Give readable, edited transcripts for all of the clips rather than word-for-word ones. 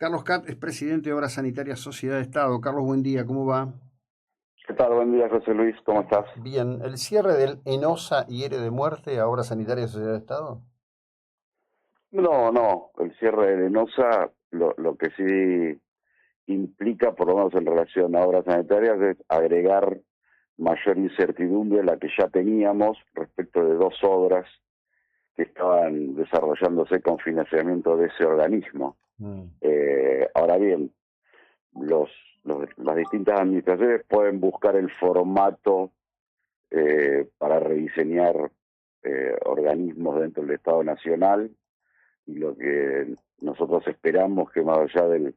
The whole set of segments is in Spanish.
Carlos Cat es presidente de Obras Sanitarias Sociedad de Estado. Carlos, buen día, ¿cómo va? ¿Qué tal? Buen día, José Luis. ¿Cómo estás? Bien, ¿el cierre del ENOSA hiere de muerte a Obras Sanitarias Sociedad de Estado? No, no. El cierre de Enosa, lo que sí implica, por lo menos en relación a obras sanitarias, es agregar mayor incertidumbre a la que ya teníamos respecto de dos obras que estaban desarrollándose con financiamiento de ese organismo. Mm, Ahora bien, las distintas administraciones pueden buscar el formato para rediseñar organismos dentro del Estado Nacional, y lo que nosotros esperamos que más allá del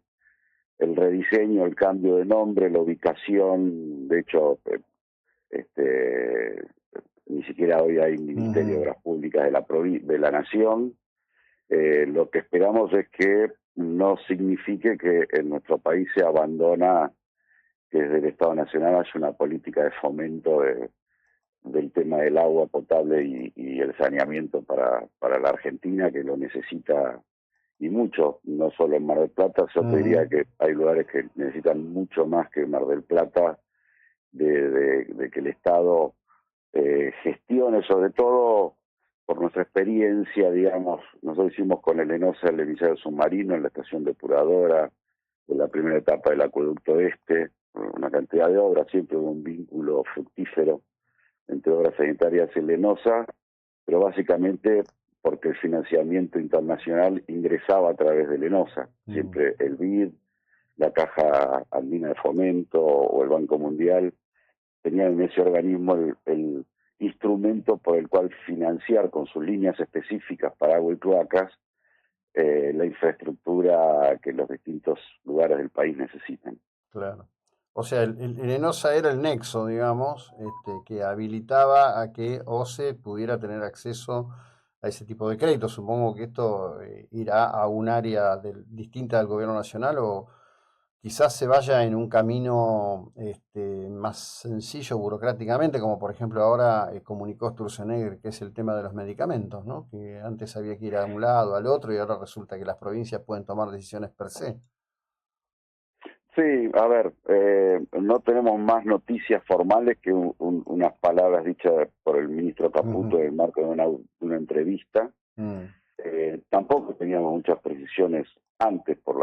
el rediseño, el cambio de nombre, la ubicación, de hecho, este, ni siquiera hoy hay Ministerio de ujú. Obras Públicas de de la Nación. Lo que esperamos es que no signifique que en nuestro país se abandona, que desde el Estado Nacional haya una política de fomento del tema del agua potable y el saneamiento para la Argentina, que lo necesita y mucho, no solo en Mar del Plata. Yo te diría Ujú. que hay lugares que necesitan mucho más que Mar del Plata, de que el Estado gestione, sobre todo por nuestra experiencia, digamos. Nosotros hicimos con el ENOSA el emisario submarino en la estación depuradora, de la primera etapa del acueducto este, una cantidad de obras, siempre hubo un vínculo fructífero entre obras sanitarias y el ENOSA, pero básicamente porque el financiamiento internacional ingresaba a través del ENOSA. Mm, Siempre el BID, la Caja Andina de Fomento o el Banco Mundial tenían en ese organismo el instrumento por el cual financiar con sus líneas específicas para agua y cloacas la infraestructura que los distintos lugares del país necesitan. claro. O sea, el ENOSA era el nexo, digamos, que habilitaba a que OCE pudiera tener acceso a ese tipo de créditos. Supongo que esto irá a un área distinta del gobierno nacional o quizás se vaya en un camino más sencillo burocráticamente, como por ejemplo ahora comunicó Sturzenegger, que es el tema de los medicamentos, ¿no? Que antes había que ir a un lado, al otro, y ahora resulta que las provincias pueden tomar decisiones per se. Sí, a ver, no tenemos más noticias formales que unas palabras dichas por el ministro Caputo Ujú. en el marco de una entrevista. Mm, Tampoco teníamos muchas precisiones antes por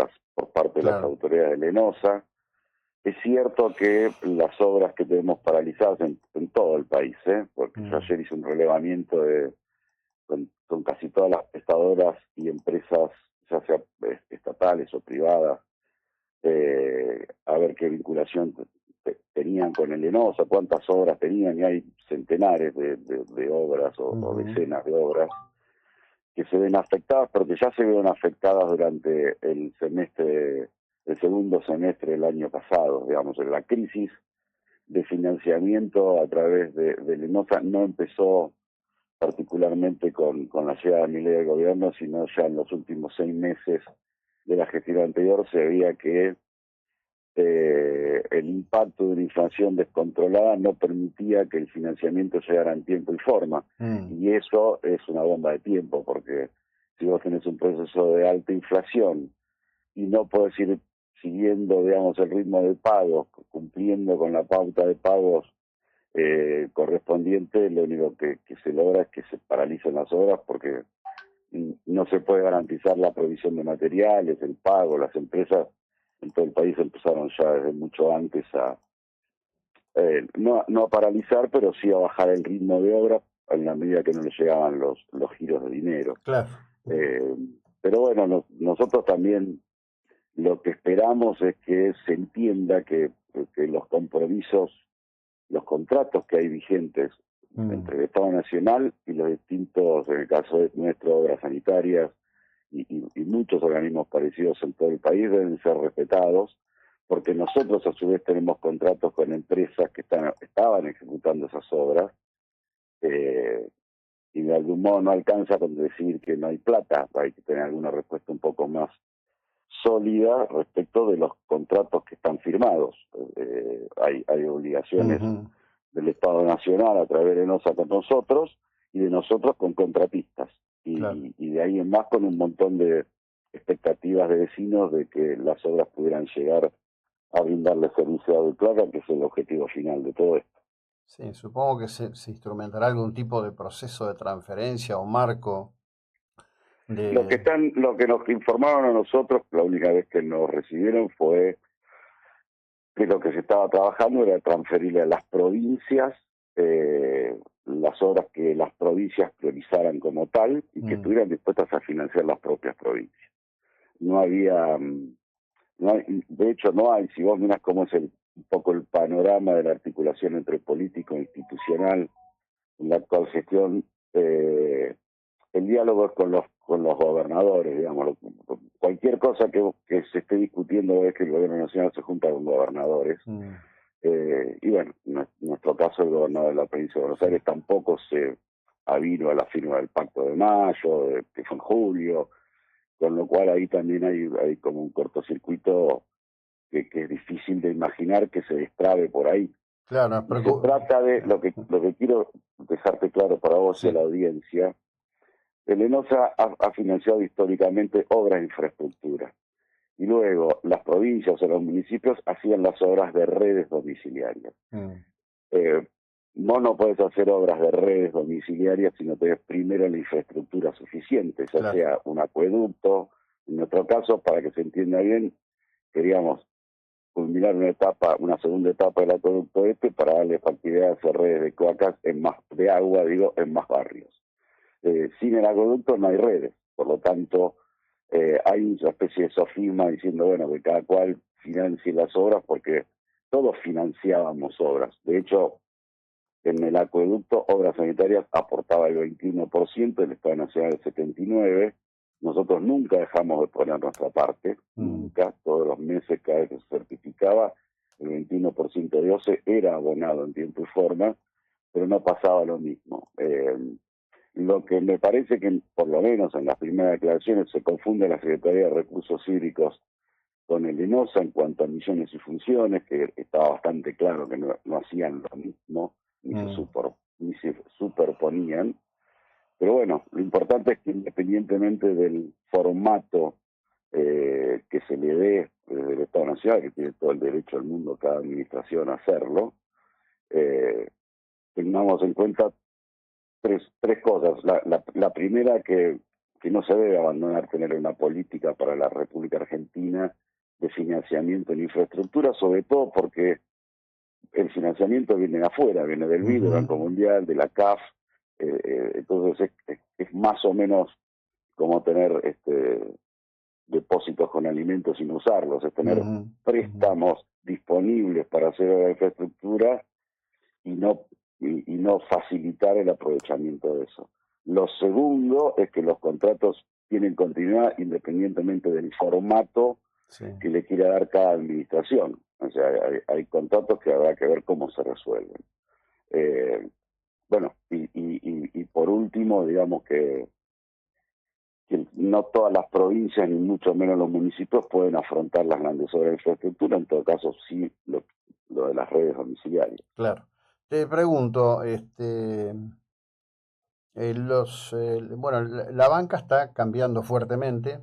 parte de las claro. autoridades de Lenosa. Es cierto que las obras que tenemos paralizadas en todo el país, porque yo Mm, ayer hice un relevamiento con casi todas las prestadoras y empresas, ya sea estatales o privadas, a ver qué vinculación tenían con el ENOSA, cuántas obras tenían, y hay centenares de obras o ujú, decenas de obras que se ven afectadas, pero que ya se vieron afectadas durante el segundo semestre del año pasado. Digamos, la crisis de financiamiento a través del ENOSA no empezó particularmente con la llegada de mi ley de gobierno, sino ya en los últimos 6 meses de la gestión anterior se veía que el impacto de una inflación descontrolada no permitía que el financiamiento llegara en tiempo y forma. mm, Y eso es una bomba de tiempo, porque si vos tenés un proceso de alta inflación y no podés ir siguiendo, digamos, el ritmo de pagos, cumpliendo con la pauta de pagos correspondiente, lo único que se logra es que se paralicen las obras, porque no se puede garantizar la provisión de materiales, el pago. Las empresas en todo el país empezaron ya desde mucho antes no a paralizar, pero sí a bajar el ritmo de obra en la medida que no les llegaban los giros de dinero. claro. Eh, pero bueno, nosotros también lo que esperamos es que se entienda que los compromisos, los contratos que hay vigentes Mm, entre el Estado Nacional y los distintos, en el caso de nuestras obras sanitarias y muchos organismos parecidos en todo el país, deben ser respetados, porque nosotros a su vez tenemos contratos con empresas que estaban ejecutando esas obras, eh, y de algún modo no alcanza con decir que no hay plata. Hay que tener alguna respuesta un poco más sólida respecto de los contratos que están firmados. Hay obligaciones ujú, del Estado Nacional a través de NOSA con nosotros y de nosotros con contratistas. claro. Y de ahí en más con un montón expectativas de vecinos de que las obras pudieran llegar a brindarle servicio a agua y plata, que es el objetivo final de todo esto. Sí, supongo que se instrumentará algún tipo de proceso de transferencia o marco de... Lo que nos informaron a nosotros, la única vez que nos recibieron fue que lo que se estaba trabajando era transferirle a las provincias las obras que las provincias priorizaran como tal y que estuvieran dispuestas a financiar las propias provincias. No había, no hay, de hecho no hay, si vos mirás cómo es un poco el panorama de la articulación entre político e institucional en la actual gestión, el diálogo es con los gobernadores, digamos. Cualquier cosa que se esté discutiendo es que el gobierno nacional se junta con gobernadores. Y bueno, en nuestro caso el gobernador de la provincia de Buenos Aires tampoco se avino a la firma del Pacto de Mayo, que fue en julio, con lo cual ahí también hay como un cortocircuito que es difícil de imaginar que se destrabe por ahí. Claro, Y se trata de, lo que quiero dejarte claro para vos y a la audiencia, el ENOSA ha financiado históricamente obras de infraestructura. Y luego las provincias o los municipios hacían las obras de redes domiciliarias. Vos no podés hacer obras de redes domiciliarias si no tenés primero la infraestructura suficiente, ya sea un acueducto. En nuestro caso, para que se entienda bien, queríamos culminar una segunda etapa del acueducto para darle facilidad a hacer redes de cloacas de agua, en más barrios. Sin el acueducto no hay redes, por lo tanto hay una especie de sofisma diciendo, bueno, que cada cual financie las obras porque todos financiábamos obras. De hecho, en el acueducto, Obras Sanitarias aportaba el 21%, el Estado Nacional el 79%. Nosotros nunca dejamos de poner nuestra parte, nunca, todos los meses, cada vez que se certificaba, el 21% de OCE era abonado en tiempo y forma, pero no pasaba lo mismo. Lo que me parece que, por lo menos en las primeras declaraciones, se confunde la Secretaría de Recursos Hídricos con el ENOSA en cuanto a misiones y funciones, que estaba bastante claro que no hacían lo mismo, ni se superponían. Pero bueno, lo importante es que independientemente del formato que se le dé desde el Estado Nacional, que tiene todo el derecho del mundo cada administración a hacerlo, tengamos en cuenta tres cosas. La primera, que no se debe abandonar tener una política para la República Argentina de financiamiento en infraestructura, sobre todo porque el financiamiento viene de afuera, viene del BID, del Banco Mundial, de la CAF, entonces es más o menos como tener depósitos con alimentos sin usarlos, es tener préstamos disponibles para hacer la infraestructura y no facilitar el aprovechamiento de eso. Lo segundo es que los contratos tienen continuidad independientemente del formato que le quiera dar cada administración. O sea, hay contratos que habrá que ver cómo se resuelven. Bueno, y por último, digamos que no todas las provincias, ni mucho menos los municipios, pueden afrontar las grandes obras de infraestructura, en todo caso sí lo de las redes domiciliarias. Claro. Te pregunto, bueno, la banca está cambiando fuertemente.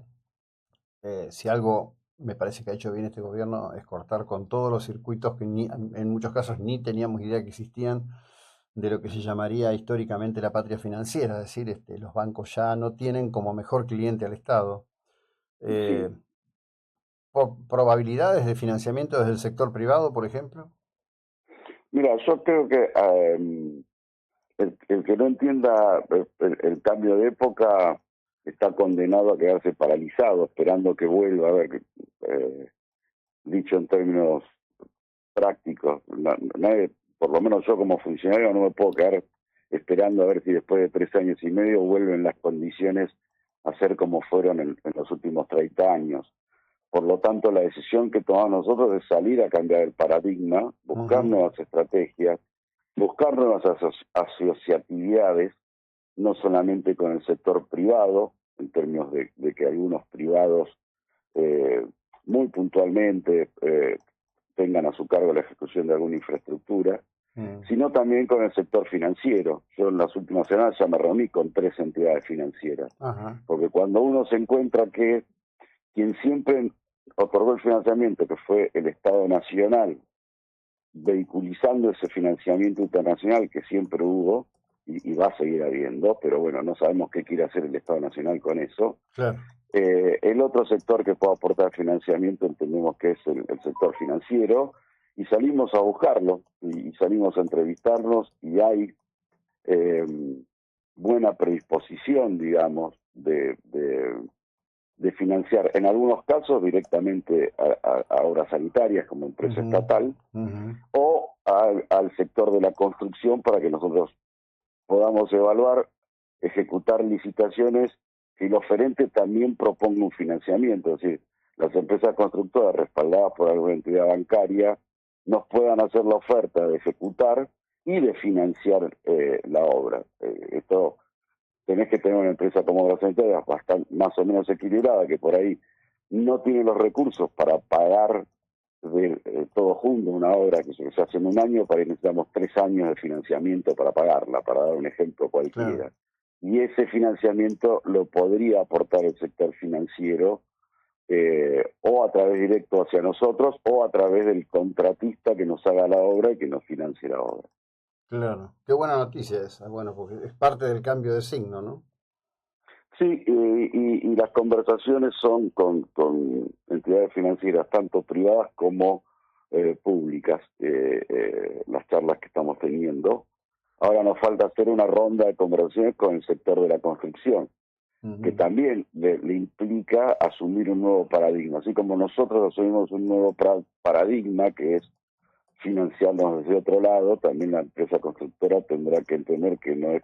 Si algo me parece que ha hecho bien este gobierno es cortar con todos los circuitos que en muchos casos ni teníamos idea que existían, de lo que se llamaría históricamente la patria financiera, es decir, los bancos ya no tienen como mejor cliente al Estado. Sí. ¿Probabilidades de financiamiento desde el sector privado, por ejemplo? Mira, yo creo que el que no entienda el cambio de época está condenado a quedarse paralizado, esperando que vuelva. A ver, dicho en términos prácticos, nadie, por lo menos yo como funcionario no me puedo quedar esperando a ver si después de 3 años y medio vuelven las condiciones a ser como fueron en los últimos 30 años. Por lo tanto, la decisión que tomamos nosotros es salir a cambiar el paradigma, buscar nuevas estrategias, buscar nuevas asociatividades, no solamente con el sector privado, en términos de que algunos privados muy puntualmente tengan a su cargo la ejecución de alguna infraestructura, sino también con el sector financiero. Yo en las últimas semanas ya me reuní con 3 entidades financieras, porque cuando uno se encuentra que quien siempre otorgó el financiamiento, que fue el Estado Nacional, vehiculizando ese financiamiento internacional que siempre hubo y va a seguir habiendo, pero bueno, no sabemos qué quiere hacer el Estado Nacional con eso. Claro. El otro sector que puede aportar financiamiento entendemos que es el sector financiero, y salimos a buscarlo, y salimos a entrevistarnos, y hay buena predisposición, digamos, de financiar, en algunos casos directamente a obras sanitarias como empresa estatal, o al sector de la construcción, para que nosotros podamos evaluar, ejecutar licitaciones y el oferente también proponga un financiamiento. Es decir, las empresas constructoras respaldadas por alguna entidad bancaria nos puedan hacer la oferta de ejecutar y de financiar la obra. Esto tenés que tener una empresa como Obras Sanitarias bastante, más o menos equilibrada, que por ahí no tiene los recursos para pagar todo junto una obra que se hace en un año, para ahí necesitamos 3 años de financiamiento para pagarla, para dar un ejemplo cualquiera. Claro. Y ese financiamiento lo podría aportar el sector financiero, o a través directo hacia nosotros, o a través del contratista que nos haga la obra y que nos financie la obra. Claro. Qué buena noticia esa, bueno, porque es parte del cambio de signo, ¿no? Sí, y las conversaciones son con entidades financieras, tanto privadas como públicas, las charlas que estamos teniendo. Ahora nos falta hacer una ronda de conversaciones con el sector de la construcción, que también le implica asumir un nuevo paradigma. Así como nosotros asumimos un nuevo paradigma, que es financiarnos desde otro lado, también la empresa constructora tendrá que entender que no es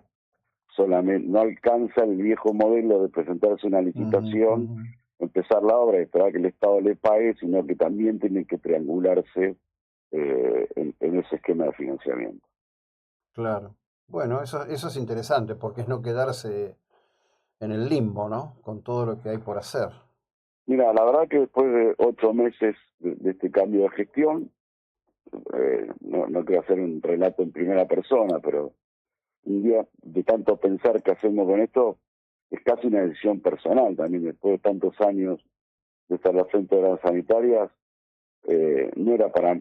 solamente, no alcanza el viejo modelo de presentarse una licitación, empezar la obra y esperar que el Estado le pague, sino que también tiene que triangularse en ese esquema de financiamiento. Claro. Bueno, eso es interesante, porque es no quedarse en el limbo, ¿no? Con todo lo que hay por hacer. Mira, la verdad que después de 8 meses de este cambio de gestión, no quiero hacer un relato en primera persona, pero un día de tanto pensar qué hacemos con esto, es casi una decisión personal también. Después de tantos años de estar al frente de las sanitarias, no era para,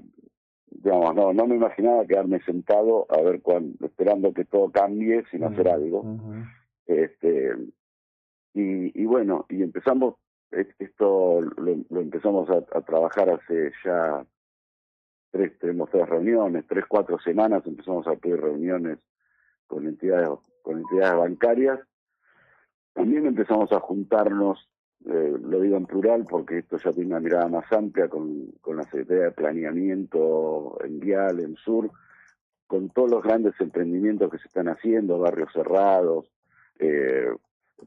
digamos, no me imaginaba quedarme sentado a ver esperando que todo cambie sin hacer algo. Este, y bueno, y empezamos, esto lo empezamos a trabajar hace ya tenemos 3 reuniones, 3, 4 semanas empezamos a pedir reuniones con entidades bancarias. También empezamos a juntarnos, lo digo en plural porque esto ya tiene una mirada más amplia, con la Secretaría de Planeamiento en Vial, en Sur, con todos los grandes emprendimientos que se están haciendo, barrios cerrados,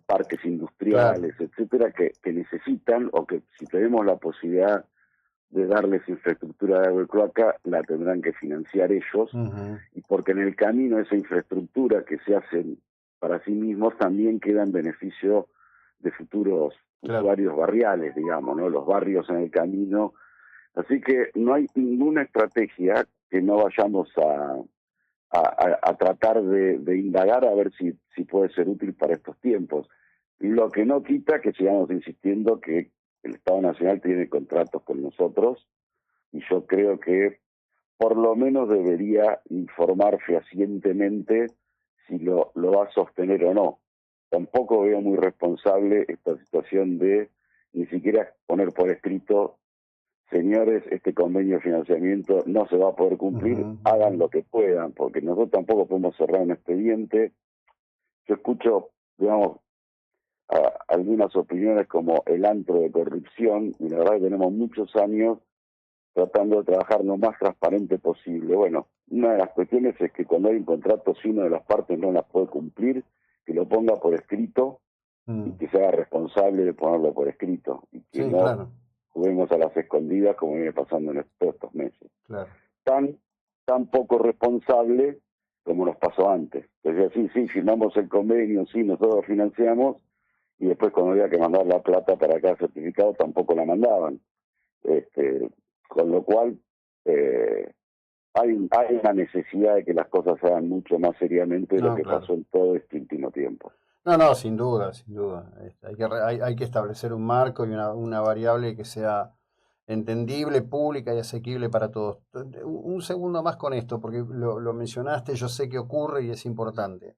parques Claro. industriales, etcétera, que necesitan, o que si tenemos la posibilidad de darles infraestructura de agua y cloaca, la tendrán que financiar ellos, y porque en el camino esa infraestructura que se hacen para sí mismos también queda en beneficio de futuros Claro. usuarios barriales, digamos, ¿no? Los barrios en el camino. Así que no hay ninguna estrategia que no vayamos a tratar de indagar a ver si puede ser útil para estos tiempos. Lo que no quita que sigamos insistiendo que el Estado Nacional tiene contratos con nosotros, y yo creo que por lo menos debería informar fehacientemente si lo va a sostener o no. Tampoco veo muy responsable esta situación de ni siquiera poner por escrito: señores, este convenio de financiamiento no se va a poder cumplir, hagan lo que puedan, porque nosotros tampoco podemos cerrar un expediente. Yo escucho, digamos, algunas opiniones como el antro de corrupción, y la verdad que tenemos muchos años tratando de trabajar lo más transparente posible. Bueno, una de las cuestiones es que cuando hay un contrato, si una de las partes no las puede cumplir, que lo ponga por escrito y que se haga responsable de ponerlo por escrito, y que Sí, no claro, juguemos a las escondidas como viene pasando en todos estos meses. claro. Tan poco responsable como nos pasó antes. Entonces, sí, firmamos el convenio, sí, nosotros financiamos, y después cuando había que mandar la plata para cada certificado tampoco la mandaban. Con lo cual, hay una necesidad de que las cosas se hagan mucho más seriamente de lo No, que claro. pasó en todo este último tiempo. No, no, sin duda, sin duda. Hay que establecer un marco y una variable que sea entendible, pública y asequible para todos. Un segundo más con esto, porque lo mencionaste, yo sé que ocurre y es importante.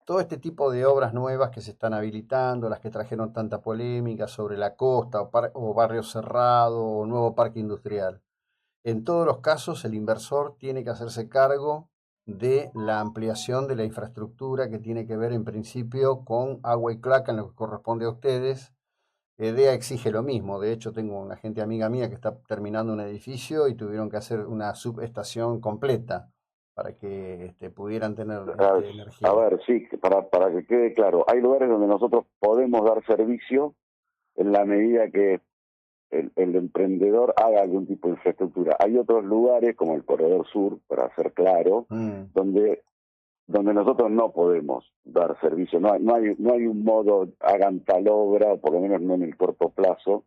Todo este tipo de obras nuevas que se están habilitando, las que trajeron tanta polémica sobre la costa o barrio cerrado o nuevo parque industrial. En todos los casos, el inversor tiene que hacerse cargo de la ampliación de la infraestructura que tiene que ver en principio con agua y cloaca en lo que corresponde a ustedes. EDEA exige lo mismo. De hecho, tengo una gente amiga mía que está terminando un edificio y tuvieron que hacer una subestación completa para que pudieran tener A, a energía. ver, sí, para que quede claro, hay lugares donde nosotros podemos dar servicio en la medida que el emprendedor haga algún tipo de infraestructura. Hay otros lugares, como el Corredor Sur, para ser claro, Mm, donde nosotros no podemos dar servicio. No hay un modo, hagan tal obra, o por lo menos no en el corto plazo,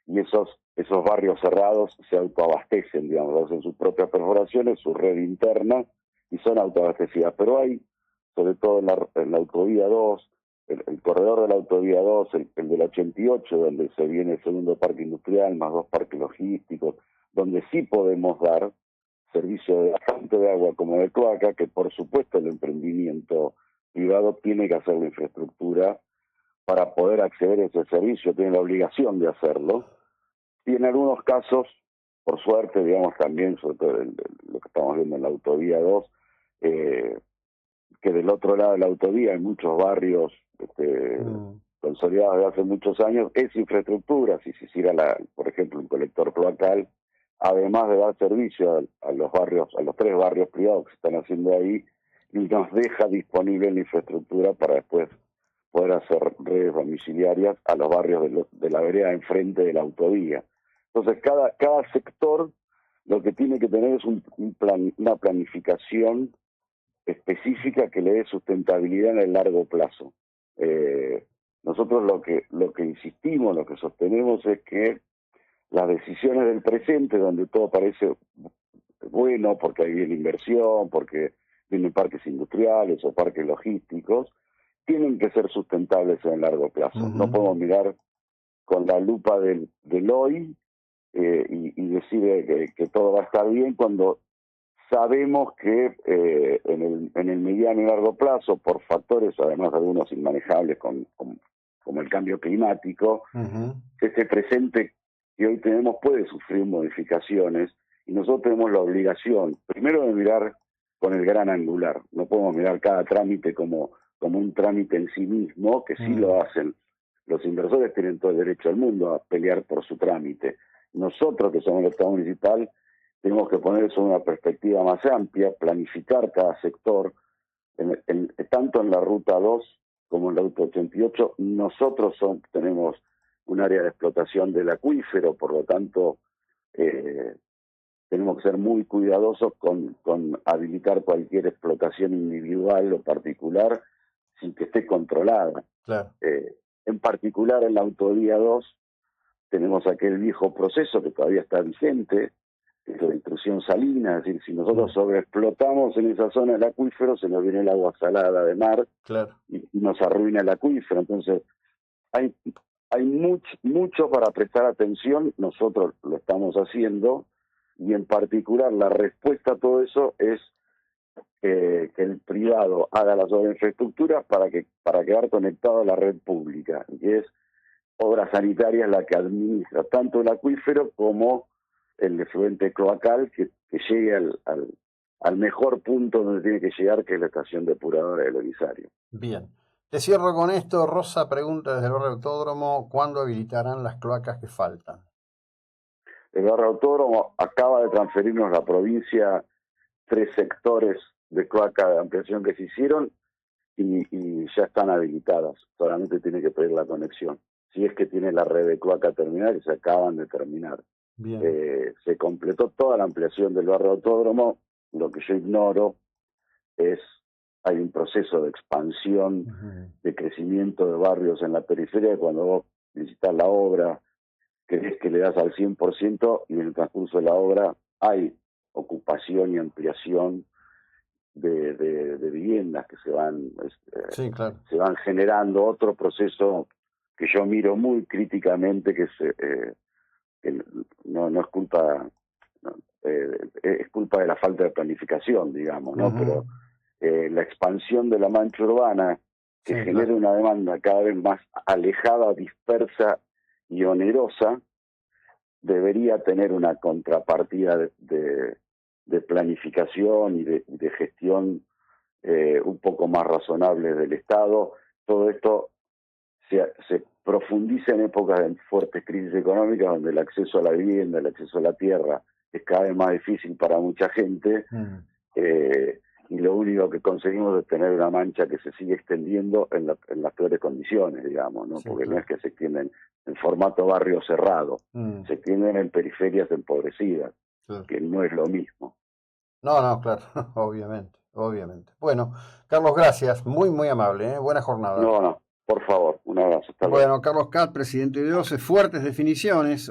y esos barrios cerrados se autoabastecen, digamos, hacen sus propias perforaciones, su red interna, y son autoabastecidas. Pero hay, sobre todo en la autovía 2, el corredor de la autovía 2, el del 88, donde se viene el segundo parque industrial, más dos parques logísticos, donde sí podemos dar servicio de tanto de agua como de cloaca, que por supuesto el emprendimiento privado tiene que hacer la infraestructura para poder acceder a ese servicio, tiene la obligación de hacerlo, y en algunos casos, por suerte, digamos también, sobre todo lo que estamos viendo en la autovía 2, eh, que del otro lado de la autovía hay muchos barrios mm, consolidados de hace muchos años, es infraestructura, si se hiciera, por ejemplo, un colector cloacal, además de dar servicio a los barrios, a los 3 barrios privados que se están haciendo ahí, y nos deja disponible la infraestructura para después poder hacer redes domiciliarias a los barrios de la vereda enfrente de la autovía. Entonces, cada sector lo que tiene que tener es una planificación específica que le dé sustentabilidad en el largo plazo. Eh, Nosotros lo que insistimos, lo que sostenemos es que las decisiones del presente, donde todo parece bueno, porque hay bien inversión, porque vienen parques industriales o parques logísticos, tienen que ser sustentables en el largo plazo. No ujú. podemos mirar con la lupa del hoy y decir que todo va a estar bien cuando sabemos que en el mediano y largo plazo, por factores además algunos inmanejables como el cambio climático, Ujú. este presente que hoy tenemos puede sufrir modificaciones y nosotros tenemos la obligación, primero, de mirar con el gran angular. No podemos mirar cada trámite como un trámite en sí mismo, que sí Mm, lo hacen. Los inversores tienen todo el derecho del mundo a pelear por su trámite. Nosotros, que somos el Estado municipal, tenemos que poner eso en una perspectiva más amplia, planificar cada sector, tanto en la Ruta 2 como en la Ruta 88. Nosotros tenemos un área de explotación del acuífero, por lo tanto, eh, tenemos que ser muy cuidadosos con habilitar cualquier explotación individual o particular sin que esté controlada. claro. Eh, en particular, en la Autovía 2 tenemos aquel viejo proceso que todavía está vigente, que es la intrusión salina, es decir, si nosotros Mm, sobreexplotamos en esa zona del acuífero, se nos viene el agua salada de mar claro. y nos arruina el acuífero. Entonces, hay, hay mucho para prestar atención, nosotros lo estamos haciendo, y en particular la respuesta a todo eso es que el privado haga las obras de infraestructura para quedar conectado a la red pública, que es Obras Sanitarias la que administra tanto el acuífero como el efluente cloacal que llegue al mejor punto donde tiene que llegar, que es la estación depuradora del Belisario. Bien. Te cierro con esto. Rosa pregunta desde el barrio Autódromo, ¿cuándo habilitarán las cloacas que faltan? El barrio autódromo acaba de transferirnos la provincia 3 sectores de cloaca de ampliación que se hicieron y ya están habilitadas. Solamente tiene que pedir la conexión. Si es que tiene la red de cloaca terminal, que se acaban de terminar. Bien. Se completó toda la ampliación del barrio autódromo. Lo que yo ignoro es, hay un proceso de expansión, Ujú. de crecimiento de barrios en la periferia. Cuando vos visitas la obra, crees que le das al 100% y en el transcurso de la obra hay ocupación y ampliación de viviendas que Sí, claro. se van generando. Otro proceso que yo miro muy críticamente, que no es culpa, no, es culpa de la falta de planificación, digamos, ¿no? Ujú. Pero la expansión de la mancha urbana, que Sí, genera claro. una demanda cada vez más alejada, dispersa y onerosa, debería tener una contrapartida de planificación y de gestión un poco más razonable del Estado. Todo esto se profundiza en épocas de fuertes crisis económicas, donde el acceso a la vivienda, el acceso a la tierra es cada vez más difícil para mucha gente, Mm. eh, y lo único que conseguimos es tener una mancha que se sigue extendiendo en las peores condiciones, digamos, ¿no? Sí, Porque no es claro. que se extienden en formato barrio cerrado, Mm. se extienden en periferias empobrecidas, Claro. que no es lo mismo. No, no, claro, obviamente, obviamente. Bueno, Carlos, gracias, muy, muy amable, ¿eh? Buena jornada. No, por favor, un abrazo, hasta luego. Bueno, Carlos Cat, presidente de OCE, fuertes definiciones.